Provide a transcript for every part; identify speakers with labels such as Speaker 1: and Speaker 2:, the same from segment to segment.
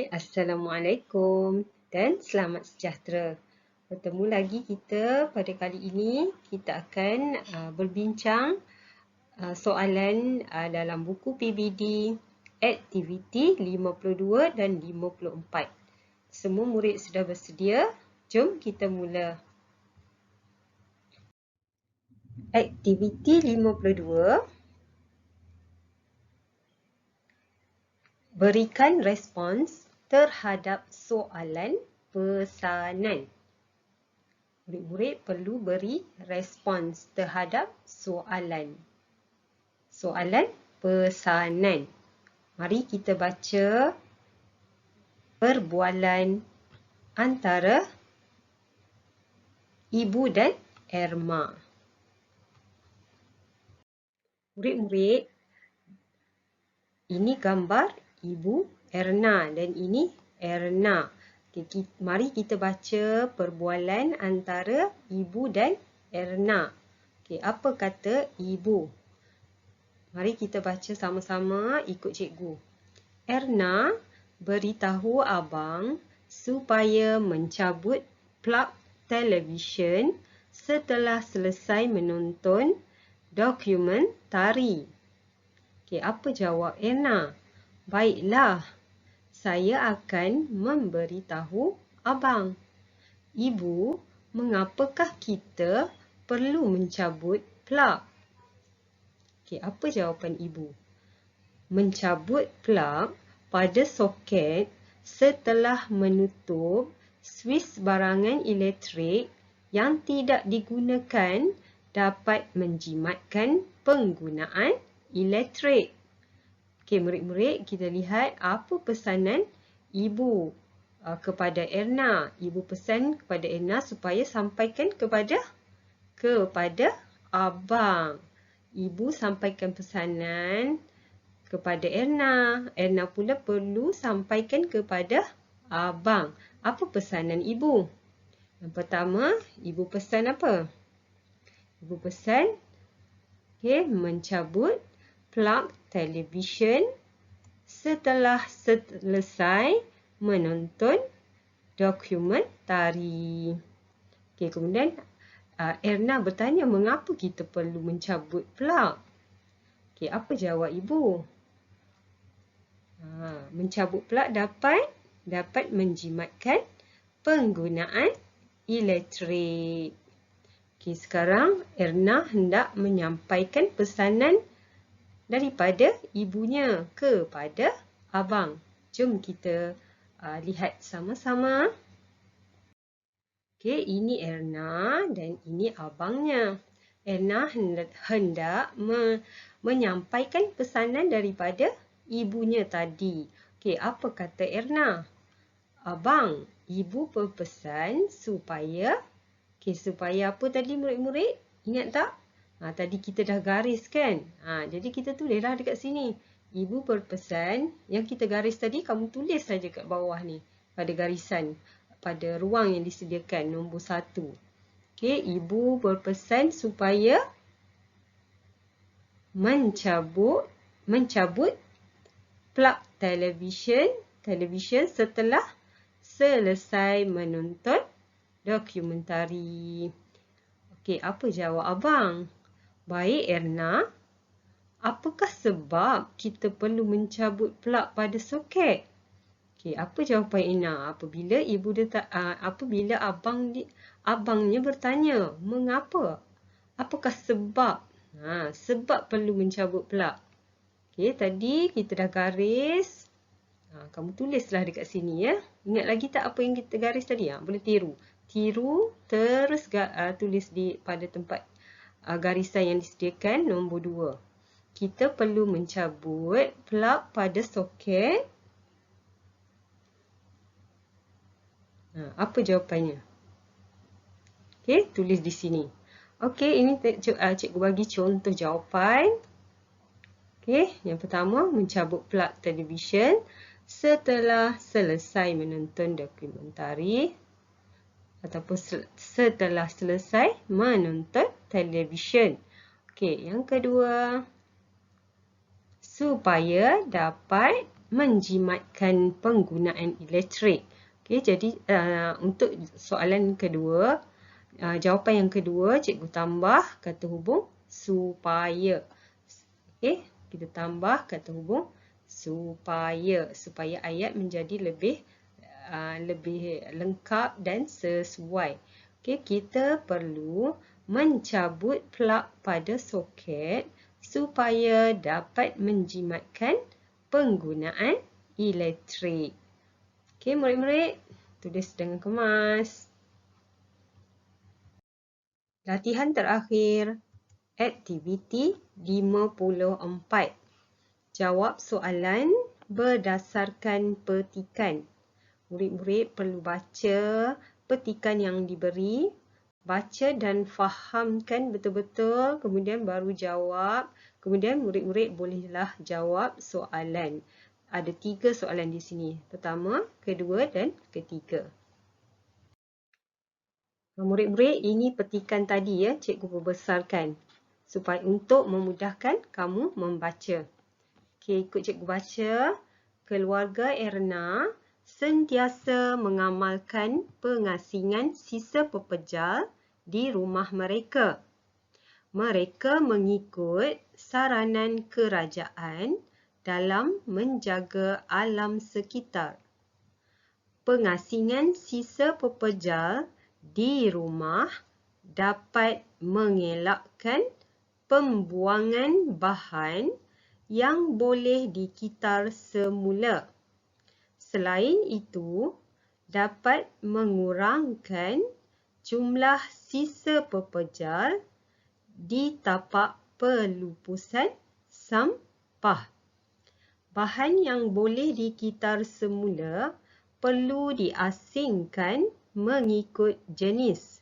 Speaker 1: Assalamualaikum dan selamat sejahtera. Bertemu lagi kita pada kali ini. Kita akan berbincang soalan dalam buku PBD aktiviti 52 dan 54. Semua murid sudah bersedia? Jom kita mula. Aktiviti 52. Berikan respons terhadap soalan pesanan. Murid-murid perlu beri respons terhadap soalan pesanan. Mari kita baca perbualan antara Ibu dan Erma. Murid-murid, ini gambar Ibu Erna dan ini Erna. Okay, mari kita baca perbualan antara Ibu dan Erna. Okay, apa kata Ibu? Mari kita baca sama-sama ikut cikgu. Erna beritahu abang supaya mencabut plug televisyen setelah selesai menonton dokumentari. Okay, apa jawab Erna? Baiklah, saya akan memberitahu abang. Ibu, mengapakah kita perlu mencabut plug? Okay, apa jawapan ibu? Mencabut plug pada soket setelah menutup suis barangan elektrik yang tidak digunakan dapat menjimatkan penggunaan elektrik. Okey, murid-murid, kita lihat apa pesanan ibu kepada Erna. Ibu pesan kepada Erna supaya sampaikan kepada abang. Ibu sampaikan pesanan kepada Erna. Erna pula perlu sampaikan kepada abang. Apa pesanan ibu? Yang pertama, ibu pesan apa? Ibu pesan mencabut plug televisyen setelah selesai menonton dokumentari. Okay, kemudian Erna bertanya mengapa kita perlu mencabut plug. Okay, apa jawab ibu? Mencabut plug dapat menjimatkan penggunaan elektrik. Okay, sekarang Erna hendak menyampaikan pesanan daripada ibunya kepada abang. Jom kita lihat sama-sama. Okey, ini Erna dan ini abangnya. Erna hendak menyampaikan pesanan daripada ibunya tadi. Okey, apa kata Erna? Abang, ibu berpesan supaya supaya apa tadi murid-murid? Ingat tak? Tadi kita dah garis kan? Jadi kita tulislah dekat sini. Ibu berpesan, yang kita garis tadi, kamu tulis saja kat bawah ni. Pada garisan, pada ruang yang disediakan, nombor 1. Okey, ibu berpesan supaya mencabut plug televisyen setelah selesai menonton dokumentari. Okey, apa jawab abang? Baik Erna, apakah sebab kita perlu mencabut plug pada soket? Okey, apa jawapan Erna? Apabila abangnya bertanya, mengapa? Apakah sebab? Sebab perlu mencabut plug. Okey, tadi kita dah garis. Kamu tulislah dekat sini ya. Ingat lagi tak apa yang kita garis tadi? Boleh tiru. Terus tulis pada tempat garisan yang disediakan nombor 2. Kita perlu mencabut plug pada soket. Apa jawapannya? Okey, tulis di sini. Okey, ini cikgu bagi contoh jawapan. Okey, yang pertama mencabut plug televisyen setelah selesai menonton dokumentari. Ataupun setelah selesai menonton televisyen. Okey, yang kedua, supaya dapat menjimatkan penggunaan elektrik. Okey, jadi untuk soalan kedua, jawapan yang kedua, cikgu tambah kata hubung supaya. Okey, kita tambah kata hubung supaya ayat menjadi lebih lengkap dan sesuai. Okey, kita perlu mencabut plug pada soket supaya dapat menjimatkan penggunaan elektrik. Okey, murid-murid, tulis dengan kemas. Latihan terakhir, aktiviti 54. Jawab soalan berdasarkan petikan. Murid-murid perlu baca petikan yang diberi, baca dan fahamkan betul-betul, kemudian baru jawab. Kemudian murid-murid bolehlah jawab soalan. Ada 3 soalan di sini. Pertama, kedua dan ketiga. Murid-murid, ini petikan tadi ya, cikgu perbesarkan supaya untuk memudahkan kamu membaca. Okey, ikut cikgu baca. Keluarga Erna sentiasa mengamalkan pengasingan sisa pepejal di rumah mereka. Mereka mengikut saranan kerajaan dalam menjaga alam sekitar. Pengasingan sisa pepejal di rumah dapat mengelakkan pembuangan bahan yang boleh dikitar semula. Selain itu, dapat mengurangkan jumlah sisa pepejal di tapak pelupusan sampah. Bahan yang boleh dikitar semula perlu diasingkan mengikut jenis.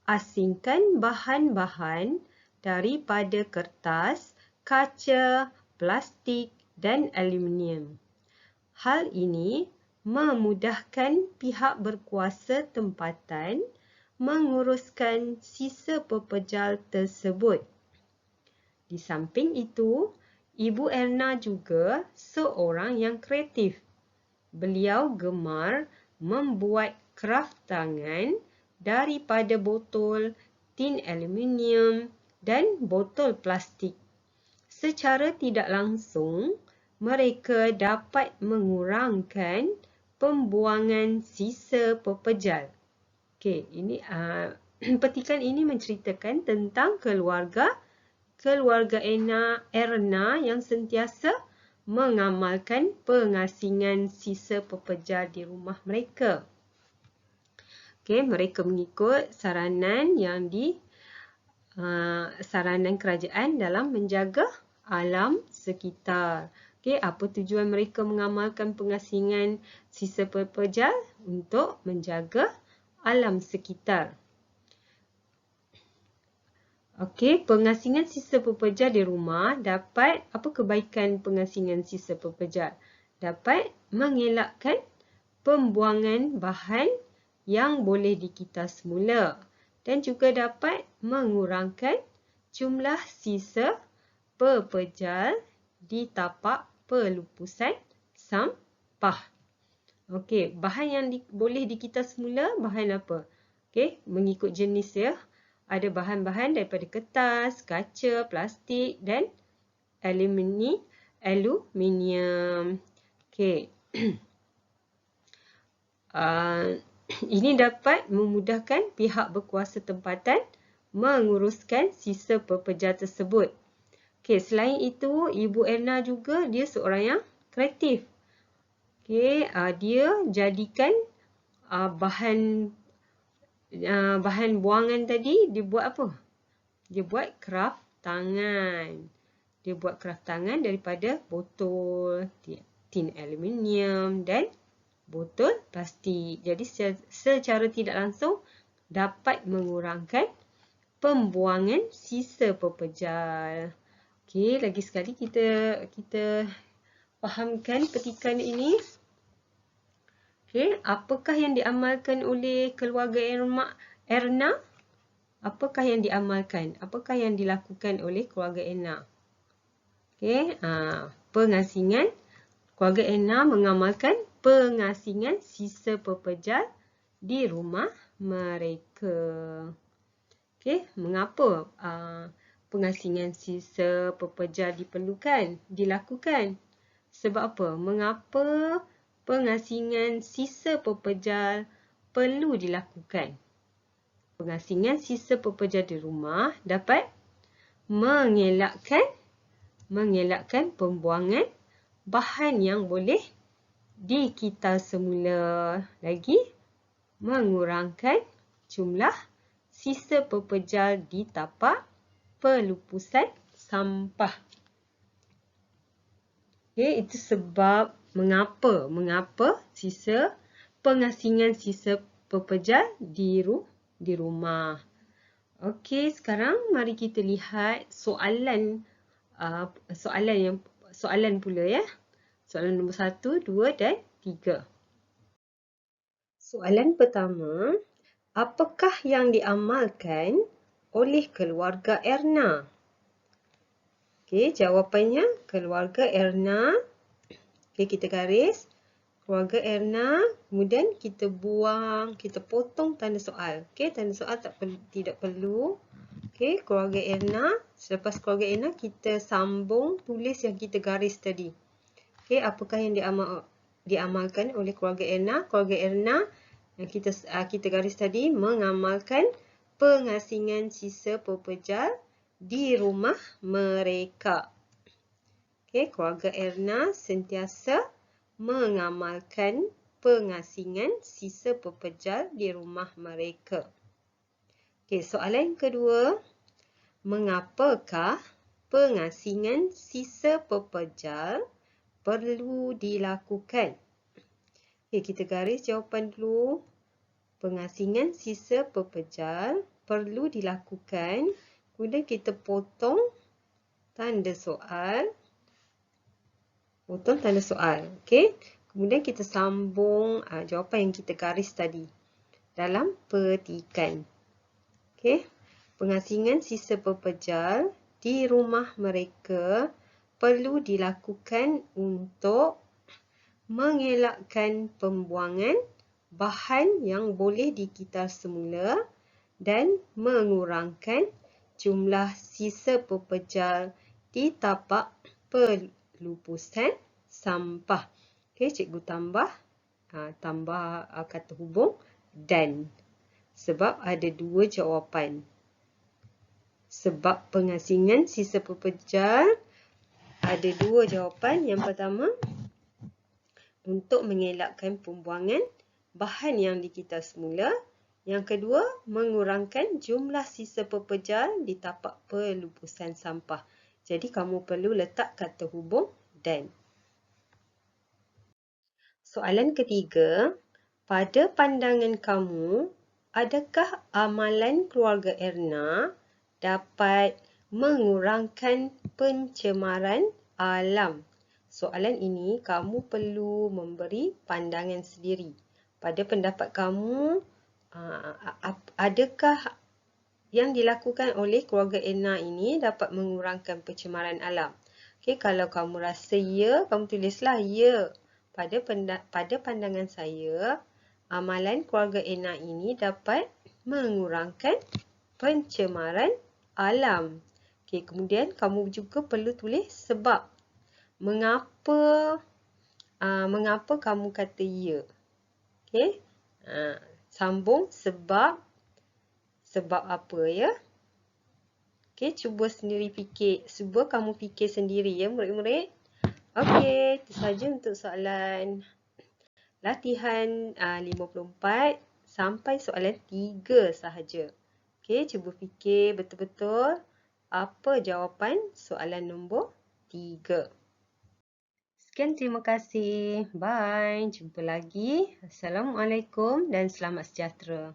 Speaker 1: Asingkan bahan-bahan daripada kertas, kaca, plastik dan aluminium. Hal ini memudahkan pihak berkuasa tempatan menguruskan sisa pepejal tersebut. Di samping itu, Ibu Erna juga seorang yang kreatif. Beliau gemar membuat kraft tangan daripada botol, tin aluminium dan botol plastik. Secara tidak langsung, mereka dapat mengurangkan pembuangan sisa pepejal. Okey, ini petikan ini menceritakan tentang keluarga Erna yang sentiasa mengamalkan pengasingan sisa pepejal di rumah mereka. Okey, mereka mengikut saranan saranan kerajaan dalam menjaga alam sekitar. Okey, apa tujuan mereka mengamalkan pengasingan sisa pepejal? Untuk menjaga alam sekitar. Okey, pengasingan sisa pepejal di rumah dapat, apa kebaikan pengasingan sisa pepejal? Dapat mengelakkan pembuangan bahan yang boleh dikitar semula dan juga dapat mengurangkan jumlah sisa pepejal di tapak pelupusan sampah. Okey, bahan yang boleh dikitar semula, bahan apa? Okey, mengikut jenis ya. Ada bahan-bahan daripada kertas, kaca, plastik dan aluminium. Okey. Ini dapat memudahkan pihak berkuasa tempatan menguruskan sisa pepejal tersebut. Okey, selain itu, Ibu Erna juga dia seorang yang kreatif. Okey, dia jadikan bahan buangan tadi, dia buat apa? Dia buat kraft tangan. Dia buat kraft tangan daripada botol, tin aluminium dan botol plastik. Jadi secara tidak langsung dapat mengurangkan pembuangan sisa pepejal. Okey, lagi sekali kita fahamkan petikan ini. Okey, apakah yang diamalkan oleh keluarga Erna? Apakah yang diamalkan? Apakah yang dilakukan oleh keluarga Erna? Okey, pengasingan keluarga Erna mengamalkan pengasingan sisa pepejal di rumah mereka. Okey, mengapa pengasingan sisa pepejal dilakukan? Sebab apa? Mengapa pengasingan sisa pepejal perlu dilakukan? Pengasingan sisa pepejal di rumah dapat mengelakkan pembuangan bahan yang boleh dikita semula. Lagi, mengurangkan jumlah sisa pepejal di tapak pelupusan sampah. Okay, itu sebab mengapa pengasingan sisa pepejal di rumah. Okey, sekarang mari kita lihat soalan pula ya. Soalan nombor 1, 2 dan 3. Soalan pertama, apakah yang diamalkan oleh keluarga Erna? Okey, jawapannya keluarga Erna. Okey, kita garis keluarga Erna, kemudian kita potong tanda soal. Okey, tanda soal tidak perlu. Okey, keluarga Erna. Selepas keluarga Erna, kita sambung tulis yang kita garis tadi. Okey, apakah yang diamalkan oleh keluarga Erna? Keluarga Erna yang kita garis tadi mengamalkan pengasingan sisa pepejal di rumah mereka. Okey, keluarga Erna sentiasa mengamalkan pengasingan sisa pepejal di rumah mereka. Okey, soalan kedua. Mengapakah pengasingan sisa pepejal perlu dilakukan? Okey, kita garis jawapan dulu. Pengasingan sisa pepejal perlu dilakukan. Kemudian kita potong tanda soal. Okey. Kemudian kita sambung jawapan yang kita garis tadi dalam petikan. Okey. Pengasingan sisa pepejal di rumah mereka perlu dilakukan untuk mengelakkan pembuangan bahan yang boleh dikita semula dan mengurangkan jumlah sisa pepejal di tapak pelupusan sampah. Okey, cikgu tambah kata hubung dan. Sebab ada dua jawapan. Sebab pengasingan sisa pepejal ada dua jawapan. Yang pertama, untuk mengelakkan pembuangan bahan yang dikita semula. Yang kedua, mengurangkan jumlah sisa pepejal di tapak pelupusan sampah. Jadi, kamu perlu letak kata hubung dan. Soalan ketiga, pada pandangan kamu, adakah amalan keluarga Erna dapat mengurangkan pencemaran alam? Soalan ini kamu perlu memberi pandangan sendiri. Pada pendapat kamu, adakah yang dilakukan oleh keluarga Erna ini dapat mengurangkan pencemaran alam? Okey, kalau kamu rasa ya, kamu tulislah ya. Pada pandangan saya, amalan keluarga Erna ini dapat mengurangkan pencemaran alam. Okey, kemudian kamu juga perlu tulis sebab. Mengapa kamu kata ya? Okey. Sambung sebab apa ya? Okey, cuba kamu fikir sendiri ya murid-murid. Okey, itu saja untuk soalan latihan 54 sampai soalan 3 sahaja. Okey, cuba fikir betul-betul apa jawapan soalan nombor 3. Sekian, terima kasih. Bye. Jumpa lagi. Assalamualaikum dan selamat sejahtera.